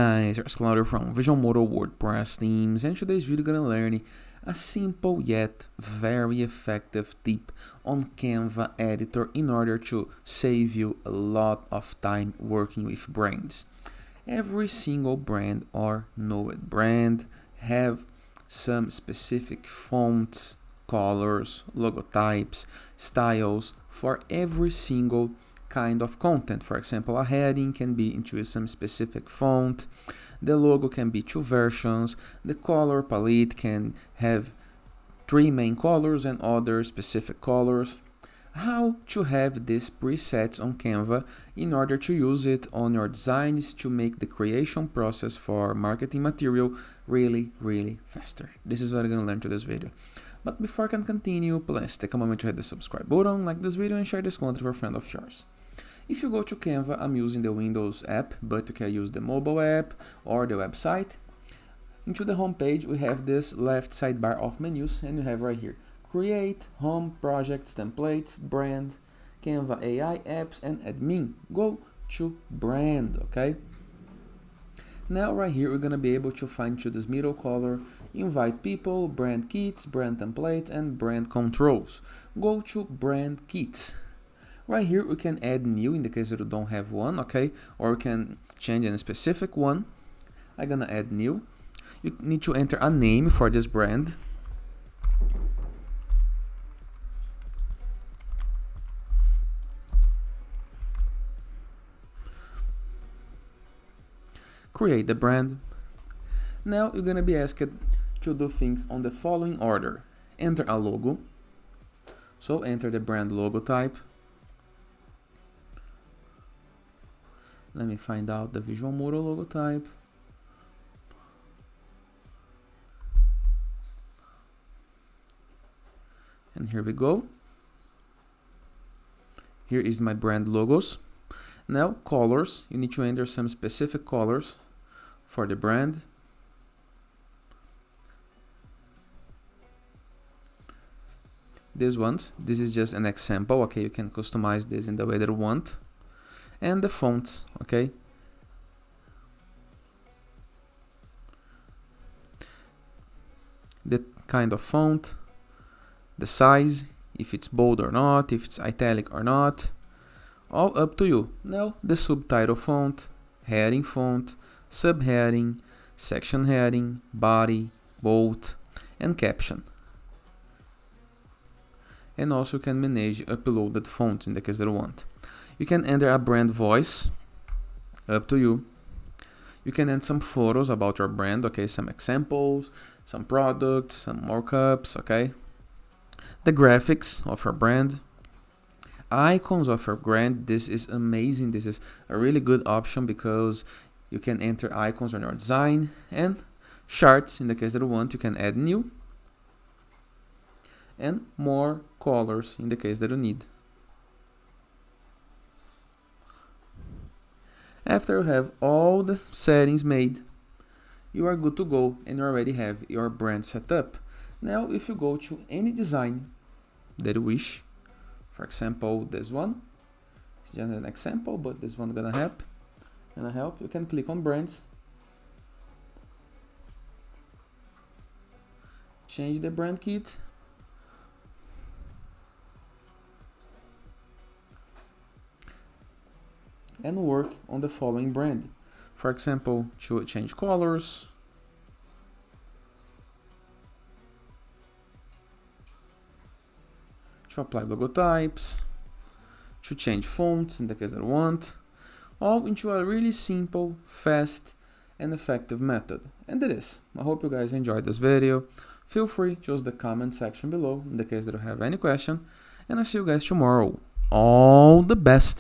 guys, it's Claudio from Visual Model WordPress themes, and today's video gonna learn a simple yet very effective tip on Canva editor in order to save you a lot of time working with brands. Every single brand or known brand have some specific fonts, colors, logotypes, styles for every single kind of content. For example, a heading can be into some specific font, the logo can be 2 versions, the color palette can have 3 main colors and other specific colors. How to have these presets on Canva in order to use it on your designs to make the creation process for marketing material really faster. This is what I'm going to learn to this video. But before I can continue, please take a moment to hit the subscribe button, like this video, and share this content with a friend of yours. If you go to Canva, I'm using the Windows app, but you can use the mobile app or the website. Into the home page, we have this left sidebar of menus, and you have right here Create, Home, Projects, Templates, Brand, Canva AI Apps, and Admin. Go to Brand, okay? Now right here, we're gonna be able to find to this middle color, Invite People, Brand Kits, Brand Templates, and Brand Controls. Go to Brand Kits. Right here, we can add new in the case that you don't have one, okay? Or we can change a specific one. I'm gonna add new. You need to enter a name for this brand. Create the brand. Now you're gonna be asked to do things on the following order. Enter a logo. So enter the brand logo type. Let me find out the Visual Model logo type. And here we go. Here is my brand logos. Now colors, you need to enter some specific colors for the brand. These ones, this is just an example, okay? You can customize this in the way that you want. And the fonts, okay? The kind of font, the size, if it's bold or not, if it's italic or not, all up to you. Now the subtitle font, heading font, subheading, section heading, body, bold, and caption. And also you can manage uploaded fonts in the case that you want. You can enter a brand voice, up to you. You can add some photos about your brand, okay, some examples, some products, some markups, okay. The graphics of your brand, icons of your brand. This is amazing. This is a really good option because you can enter icons on your design, and charts in the case that you want. You can add new and more colors in the case that you need. After you have all the settings made, you are good to go and you already have your brand set up. Now if you go to any design that you wish, for example this one, it's just an example, but this one gonna help, you can click on brands, change the brand kit, and work on the following brand. For example, to change colors, to apply logo types, to change fonts in the case that you want, all into a really simple, fast, and effective method. And it is. I hope you guys enjoyed this video. Feel free to use the comment section below in the case that you have any question, and I'll see you guys tomorrow. All the best!